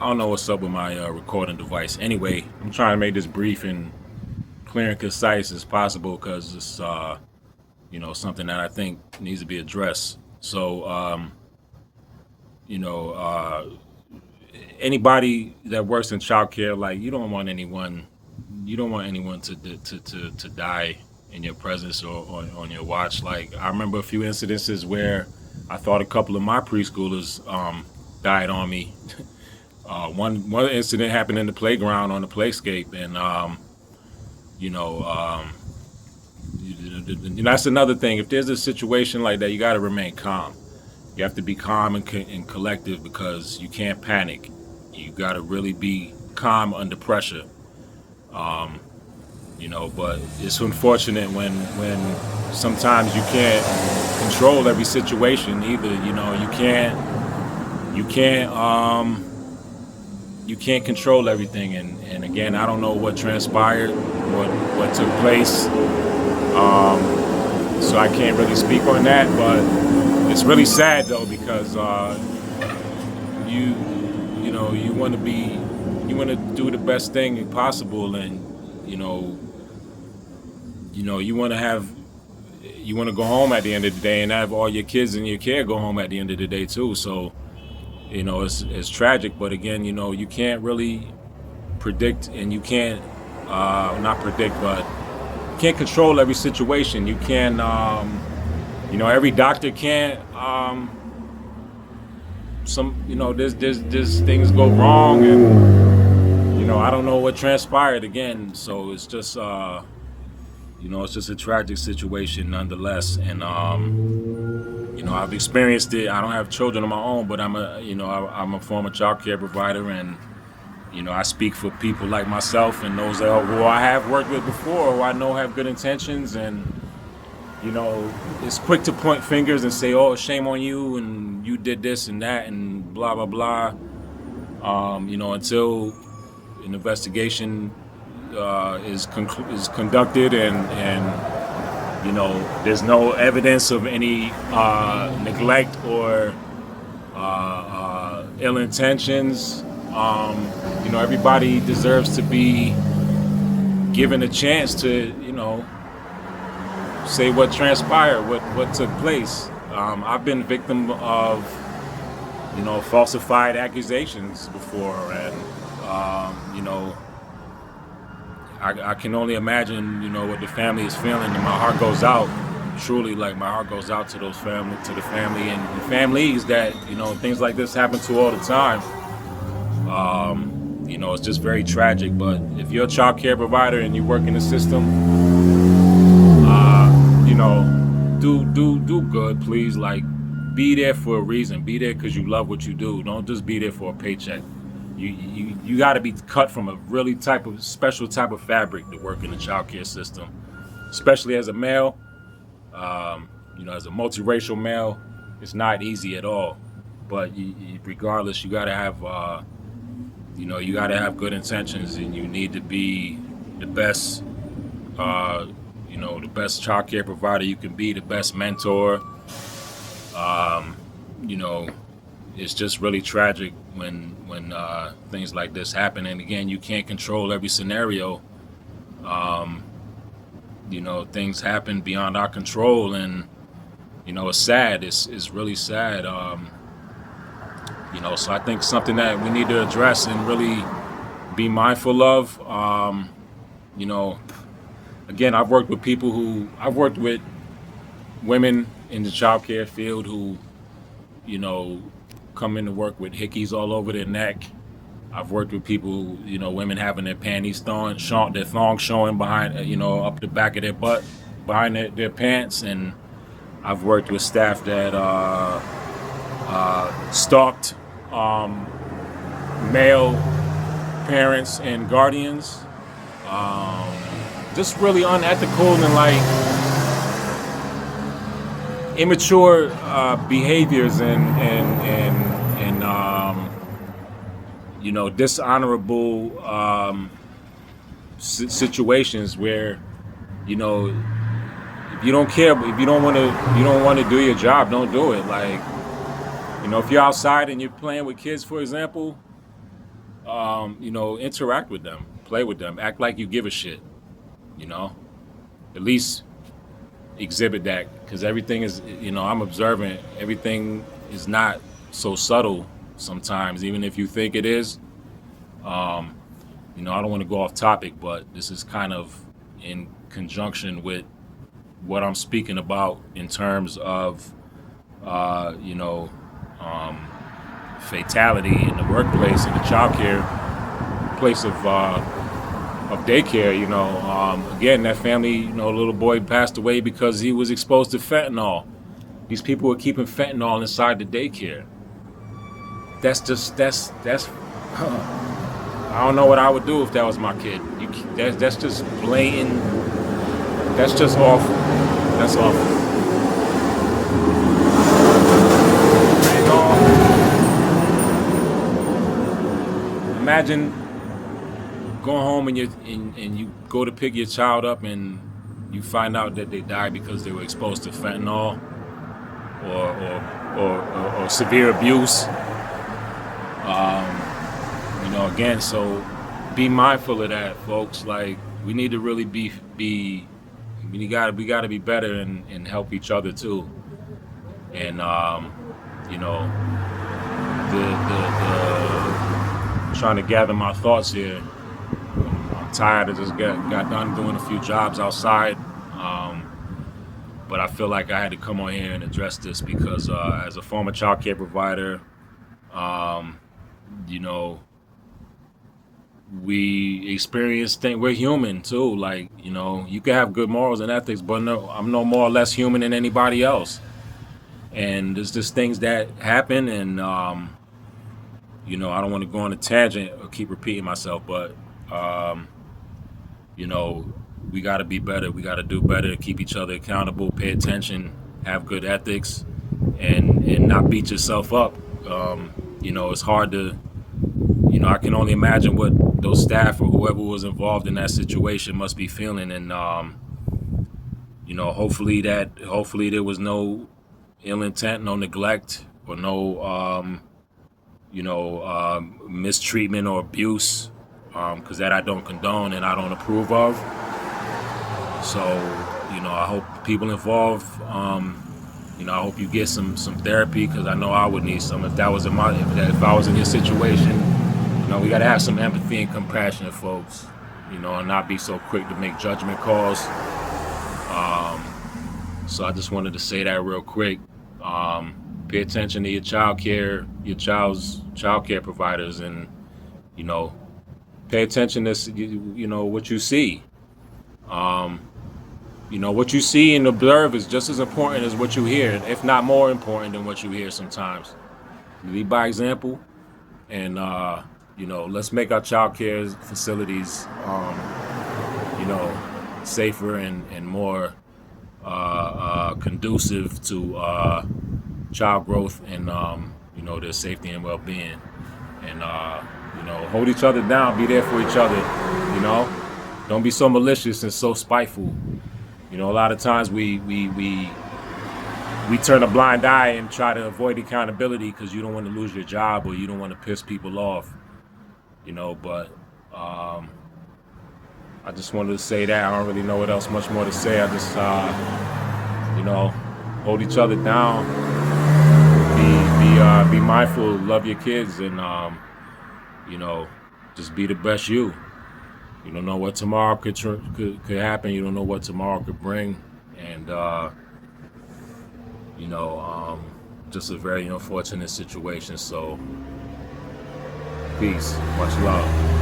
I don't know what's up with my recording device. Anyway, I'm trying to make this brief and clear and concise as possible because it's, something that I think needs to be addressed. So, you know, uh, anybody that works in childcare, like you don't want anyone to die in your presence or on your watch. Like I remember a few incidences where I thought a couple of my preschoolers died on me. One incident happened in the playground on the playscape, and you know, um, that's another thing. If there's a situation like that, you got to remain calm. You have to be calm and collective because you can't panic. You got to really be calm under pressure. Um, but it's unfortunate when sometimes you can't control every situation either. You can't you can't control everything. And again, I don't know what transpired, what took place. So I can't really speak on that, but it's really sad though because you you want to do the best thing possible, and you know you want to go home at the end of the day and have all your kids in your care go home at the end of the day too. So it's tragic, but again, you can't really predict, and you can't not predict, but you can't control every situation. You can every doctor can't there's things go wrong, and I don't know what transpired again. So it's just it's just a tragic situation nonetheless. And I've experienced it. I don't have children of my own, but I'm a former child care provider, and I speak for people like myself and those who I have worked with before, who I know have good intentions. And it's quick to point fingers and say, "Oh, shame on you, and you did this and that, and blah blah blah." Until an investigation is conducted, and there's no evidence of any neglect or ill intentions. Everybody deserves to be given a chance to say what transpired, what took place. I've been victim of falsified accusations before, and I can only imagine what the family is feeling, and my heart goes out. Truly, like, my heart goes out to the family and the families that things like this happen to all the time. It's just very tragic. But if you're a child care provider and you work in the system, do good, please. Like, be there for a reason. Be there because you love what you do. Don't just be there for a paycheck. You got to be cut from a really special type of fabric to work in the child care system, especially as a male. As a multiracial male, it's not easy at all. But regardless, you got to have good intentions, and you need to be the best. The best child care provider you can be, the best mentor. Um, you know, it's just really tragic when things like this happen. And again, you can't control every scenario. Um, things happen beyond our control, and it's sad. It's really sad. So I think something that we need to address and really be mindful of. You know, Again, I've worked with women in the child care field who, you know, come into work with hickeys all over their neck. I've worked with people, women having their panties their thongs showing behind, up the back of their butt, behind their pants. And I've worked with staff that stalked male parents and guardians. Just really unethical and immature behaviors and dishonorable situations where if you don't care, if you don't want to do your job, don't do it. If you're outside and you're playing with kids, for example, interact with them, play with them, act like you give a shit. You know, at least exhibit that, because everything is, I'm observant. Everything is not so subtle sometimes, even if you think it is. I don't want to go off topic, but this is kind of in conjunction with what I'm speaking about in terms of, fatality in the workplace, in the child care place of daycare. Again, that family, little boy passed away because he was exposed to fentanyl. These people were keeping fentanyl inside the daycare. That's I don't know what I would do if that was my kid. That's just blatant. That's just awful. That's awful. Imagine going home and you go to pick your child up and you find out that they died because they were exposed to fentanyl or severe abuse. Again, so be mindful of that, folks. Like, we need to really we gotta be better and help each other too. And trying to gather my thoughts here. I'm tired. I just got done doing a few jobs outside, but I feel like I had to come on here and address this because as a former child care provider, we experience things. We're human too. Like, you can have good morals and ethics, but no, I'm no more or less human than anybody else. And there's just things that happen, and I don't want to go on a tangent or keep repeating myself, but we got to be better. We got to do better, keep each other accountable, pay attention, have good ethics, and not beat yourself up. It's hard to. I can only imagine what those staff or whoever was involved in that situation must be feeling, and hopefully there was no ill intent, no neglect, or no mistreatment or abuse, because that I don't condone and I don't approve of. So I hope people involved, I hope you get some therapy, because I know I would need some if that was if I was in your situation. We got to have some empathy and compassion, folks, and not be so quick to make judgment calls. So I just wanted to say that real quick. Pay attention to your child's child care providers, and, pay attention to, what you see. What you see and observe is just as important as what you hear, if not more important than what you hear sometimes. Lead by example, and, let's make our child care facilities, safer and more conducive to child growth and, their safety and well-being. And, hold each other down, be there for each other, Don't be so malicious and so spiteful. A lot of times we turn a blind eye and try to avoid accountability because you don't want to lose your job or you don't want to piss people off. But I just wanted to say that. I don't really know what else much more to say. I just, hold each other down. Be mindful, love your kids, and, just be the best you. You don't know what tomorrow could happen. You don't know what tomorrow could bring. And, just a very unfortunate situation. So, peace. Much love.